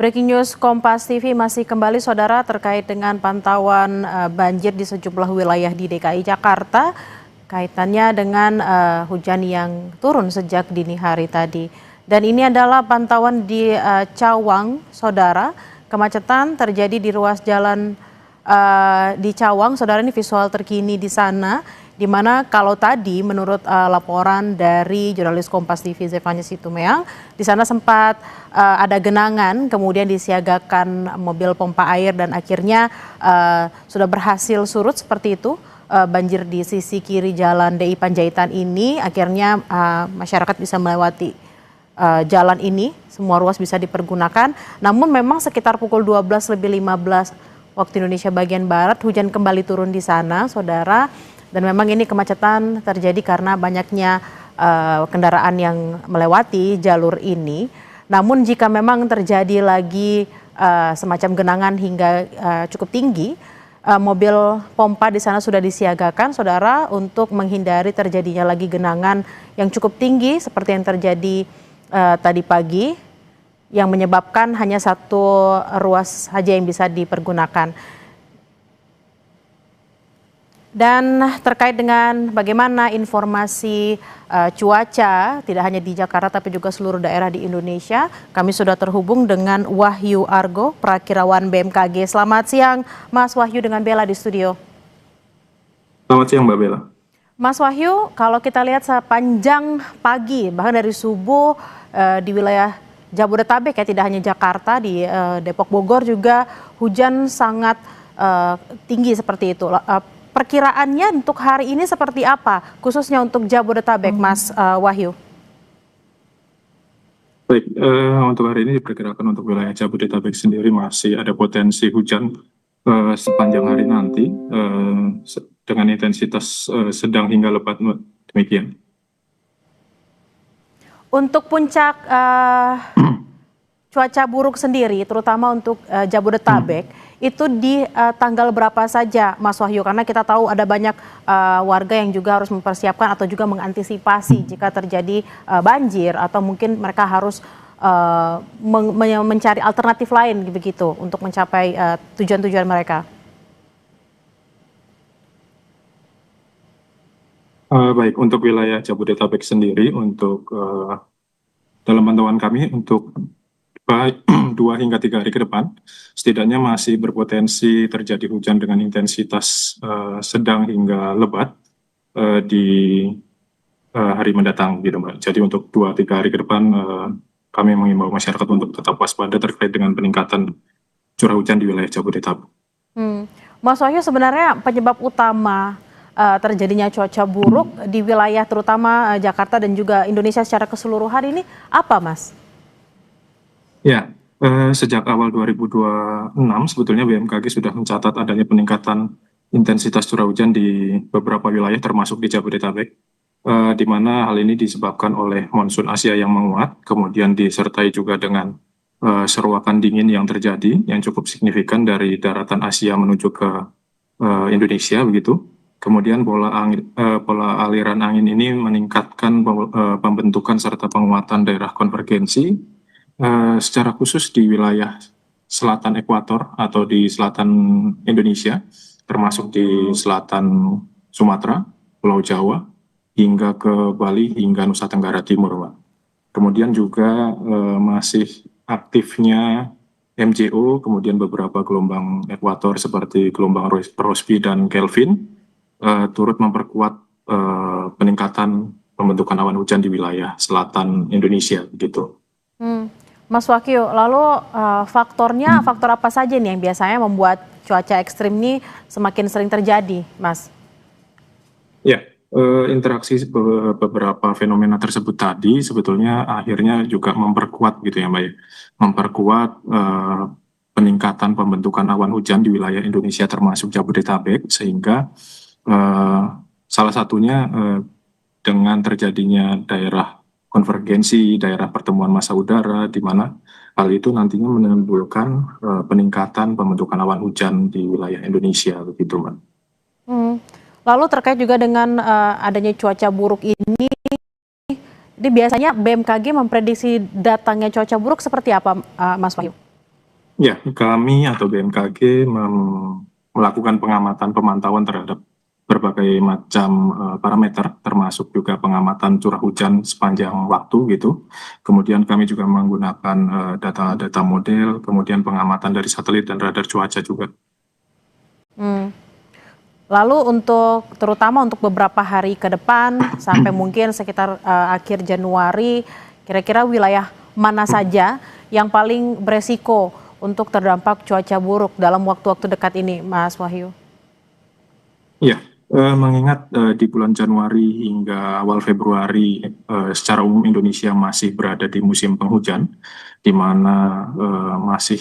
Breaking news Kompas TV masih kembali saudara terkait dengan pantauan banjir di sejumlah wilayah di DKI Jakarta kaitannya dengan hujan yang turun sejak dini hari tadi. Dan ini adalah pantauan di Cawang, saudara. Kemacetan terjadi di ruas jalan di Cawang, saudara, ini visual terkini di sana. Di mana kalau tadi menurut laporan dari jurnalis Kompas TV Zevanya Situmeang, di sana sempat ada genangan, kemudian disiagakan mobil pompa air dan akhirnya sudah berhasil surut seperti itu. Banjir di sisi kiri jalan DI Panjaitan ini akhirnya masyarakat bisa melewati jalan ini, semua ruas bisa dipergunakan. Namun memang sekitar pukul 12:15 waktu Indonesia bagian Barat hujan kembali turun di sana, saudara. Dan memang ini kemacetan terjadi karena banyaknya kendaraan yang melewati jalur ini. Namun jika memang terjadi lagi semacam genangan hingga cukup tinggi, mobil pompa di sana sudah disiagakan, saudara, untuk menghindari terjadinya lagi genangan yang cukup tinggi seperti yang terjadi tadi pagi, yang menyebabkan hanya satu ruas saja yang bisa dipergunakan. Dan terkait dengan bagaimana informasi cuaca, tidak hanya di Jakarta tapi juga seluruh daerah di Indonesia, kami sudah terhubung dengan Wahyu Argo, Prakirawan BMKG. Selamat siang Mas Wahyu dengan Bella di studio. Selamat siang Mbak Bella. Mas Wahyu, kalau kita lihat sepanjang pagi, bahkan dari subuh di wilayah Jabodetabek ya, tidak hanya Jakarta, di Depok Bogor juga hujan sangat tinggi seperti itu. Perkiraannya untuk hari ini seperti apa, khususnya untuk Jabodetabek, Mas Wahyu? Baik, untuk hari ini diperkirakan untuk wilayah Jabodetabek sendiri masih ada potensi hujan sepanjang hari nanti dengan intensitas sedang hingga lebat, demikian. Untuk puncak cuaca buruk sendiri, terutama untuk Jabodetabek, itu di tanggal berapa saja, Mas Wahyu? Karena kita tahu ada banyak warga yang juga harus mempersiapkan atau juga mengantisipasi jika terjadi banjir atau mungkin mereka harus mencari alternatif lain begitu untuk mencapai tujuan-tujuan mereka. Baik, untuk wilayah Jabodetabek sendiri, untuk dalam pantauan kami untuk 2 hingga 3 hari ke depan, setidaknya masih berpotensi terjadi hujan dengan intensitas sedang hingga lebat di hari mendatang, gitu Mbak. Jadi untuk 2-3 hari ke depan, kami mengimbau masyarakat untuk tetap waspada terkait dengan peningkatan curah hujan di wilayah Jabodetabek. Mas Wahyu, sebenarnya penyebab utama terjadinya cuaca buruk di wilayah terutama Jakarta dan juga Indonesia secara keseluruhan ini apa, Mas? Ya, sejak awal 2026 sebetulnya BMKG sudah mencatat adanya peningkatan intensitas curah hujan di beberapa wilayah termasuk di Jabodetabek, di mana hal ini disebabkan oleh monsun Asia yang menguat, kemudian disertai juga dengan seruakan dingin yang terjadi yang cukup signifikan dari daratan Asia menuju ke Indonesia begitu. Kemudian pola aliran angin ini meningkatkan pembentukan serta penguatan daerah konvergensi. Secara khusus di wilayah selatan ekuator atau di selatan Indonesia, termasuk di selatan Sumatera, Pulau Jawa, hingga ke Bali, hingga Nusa Tenggara Timur, Pak. Kemudian juga masih aktifnya MJO, kemudian beberapa gelombang ekuator seperti gelombang Rossby dan Kelvin, turut memperkuat peningkatan pembentukan awan hujan di wilayah selatan Indonesia, gitu. Mas Wahyu, lalu faktor apa saja nih yang biasanya membuat cuaca ekstrim ini semakin sering terjadi, Mas? Ya, interaksi beberapa fenomena tersebut tadi sebetulnya akhirnya juga memperkuat gitu ya Mbak ya, memperkuat peningkatan pembentukan awan hujan di wilayah Indonesia termasuk Jabodetabek, sehingga salah satunya dengan terjadinya daerah konvergensi, daerah pertemuan massa udara, di mana hal itu nantinya menimbulkan peningkatan pembentukan awan hujan di wilayah Indonesia, begitu Mbak. Lalu terkait juga dengan adanya cuaca buruk ini biasanya BMKG memprediksi datangnya cuaca buruk seperti apa, Mas Wahyu? Ya, kami atau BMKG melakukan pengamatan pemantauan terhadap berbagai macam parameter, termasuk juga pengamatan curah hujan sepanjang waktu gitu. Kemudian kami juga menggunakan data-data model, kemudian pengamatan dari satelit dan radar cuaca juga. Hmm. Lalu terutama untuk beberapa hari ke depan sampai mungkin sekitar akhir Januari, kira-kira wilayah mana saja yang paling beresiko untuk terdampak cuaca buruk dalam waktu-waktu dekat ini, Mas Wahyu? Iya, mengingat di bulan Januari hingga awal Februari secara umum Indonesia masih berada di musim penghujan, di mana masih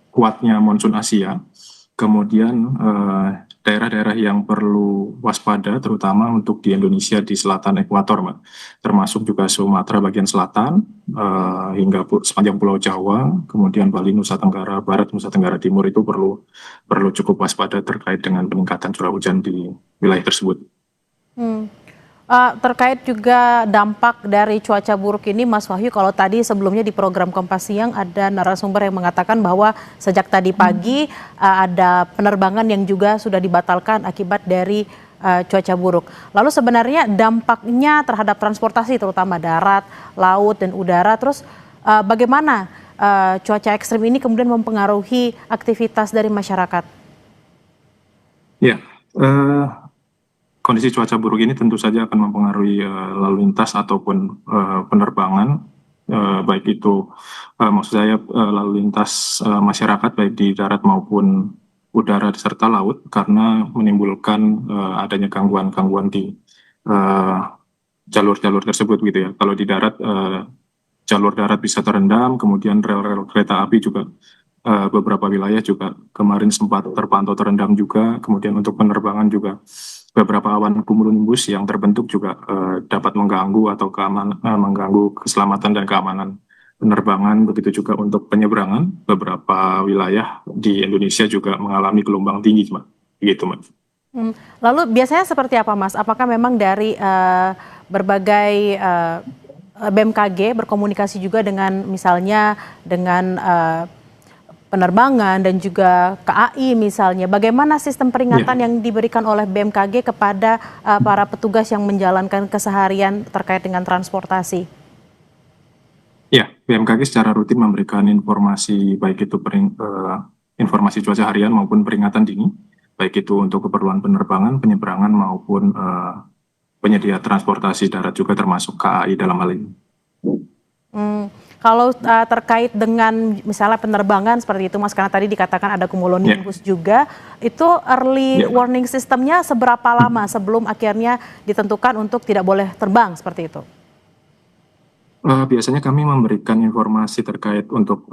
kuatnya monsun Asia. Kemudian daerah-daerah yang perlu waspada terutama untuk di Indonesia di selatan ekuator, Mbak. Termasuk juga Sumatera bagian selatan hingga sepanjang Pulau Jawa, kemudian Bali, Nusa Tenggara Barat, Nusa Tenggara Timur itu perlu cukup waspada terkait dengan peningkatan curah hujan di wilayah tersebut. Hmm. Terkait juga dampak dari cuaca buruk ini, Mas Wahyu, kalau tadi sebelumnya di program Kompas Siang ada narasumber yang mengatakan bahwa sejak tadi pagi ada penerbangan yang juga sudah dibatalkan akibat dari cuaca buruk. Lalu sebenarnya dampaknya terhadap transportasi terutama darat, laut, dan udara, terus bagaimana cuaca ekstrim ini kemudian mempengaruhi aktivitas dari masyarakat? Ya, kondisi cuaca buruk ini tentu saja akan mempengaruhi lalu lintas ataupun penerbangan, baik itu maksud saya lalu lintas masyarakat baik di darat maupun udara serta laut, karena menimbulkan adanya gangguan-gangguan di eh, jalur-jalur tersebut gitu ya. Kalau di darat jalur darat bisa terendam, kemudian rel-rel kereta api juga beberapa wilayah juga kemarin sempat terpantau terendam juga. Kemudian untuk penerbangan juga beberapa awan cumulonimbus yang terbentuk juga dapat mengganggu atau mengganggu keselamatan dan keamanan penerbangan. Begitu juga untuk penyeberangan, beberapa wilayah di Indonesia juga mengalami gelombang tinggi, Mbak. Begitu, Mbak. Lalu biasanya seperti apa, Mas? Apakah memang dari berbagai BMKG berkomunikasi juga dengan misalnya dengan penerbangan dan juga KAI misalnya? Bagaimana sistem peringatan Ya, yang diberikan oleh BMKG kepada para petugas yang menjalankan keseharian terkait dengan transportasi? ya, BMKG secara rutin memberikan informasi baik itu informasi cuaca harian maupun peringatan dini, baik itu untuk keperluan penerbangan, penyeberangan maupun penyedia transportasi darat juga termasuk KAI dalam hal ini. Hmm, Kalau terkait dengan misalnya penerbangan seperti itu, Mas, karena tadi dikatakan ada Ya, cumulonimbus juga, itu early ya. warning sistemnya seberapa lama sebelum akhirnya ditentukan untuk tidak boleh terbang seperti itu? Biasanya kami memberikan informasi terkait untuk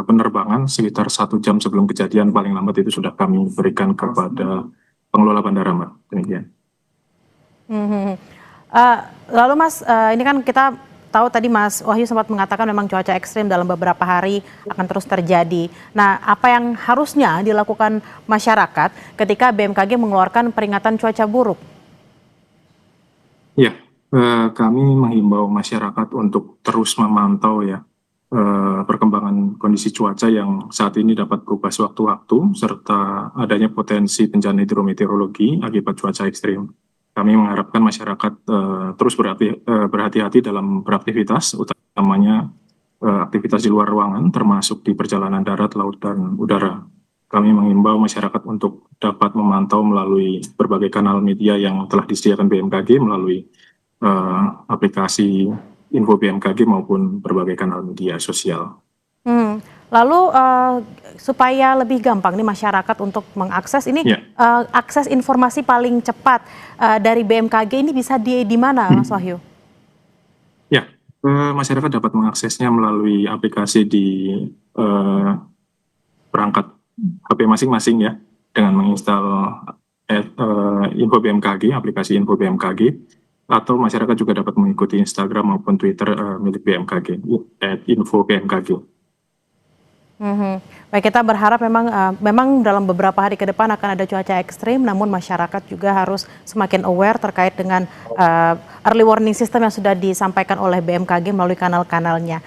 penerbangan sekitar 1 jam sebelum kejadian, paling lambat itu sudah kami berikan kepada pengelola bandara, Mbak. Demikian. Mhm. Lalu Mas, ini kan kita tahu tadi Mas Wahyu sempat mengatakan memang cuaca ekstrim dalam beberapa hari akan terus terjadi. Nah, apa yang harusnya dilakukan masyarakat ketika BMKG mengeluarkan peringatan cuaca buruk? Ya, kami menghimbau masyarakat untuk terus memantau ya perkembangan kondisi cuaca yang saat ini dapat berubah sewaktu-waktu, serta adanya potensi bencana hidrometeorologi akibat cuaca ekstrim. Kami mengharapkan masyarakat terus berhati-hati dalam beraktivitas, utamanya aktivitas di luar ruangan, termasuk di perjalanan darat, laut, dan udara. Kami mengimbau masyarakat untuk dapat memantau melalui berbagai kanal media yang telah disediakan BMKG melalui aplikasi info BMKG maupun berbagai kanal media sosial. Lalu supaya lebih gampang nih masyarakat untuk mengakses ini, Ya, akses informasi paling cepat dari BMKG ini bisa di mana, Mas Wahyu? ya, masyarakat dapat mengaksesnya melalui aplikasi di eh, perangkat HP masing-masing ya, dengan menginstal info BMKG, aplikasi info BMKG, atau masyarakat juga dapat mengikuti Instagram maupun Twitter milik BMKG, @info BMKG. Mhm. Baik, kita berharap memang dalam beberapa hari ke depan akan ada cuaca ekstrim, namun masyarakat juga harus semakin aware terkait dengan early warning system yang sudah disampaikan oleh BMKG melalui kanal-kanalnya.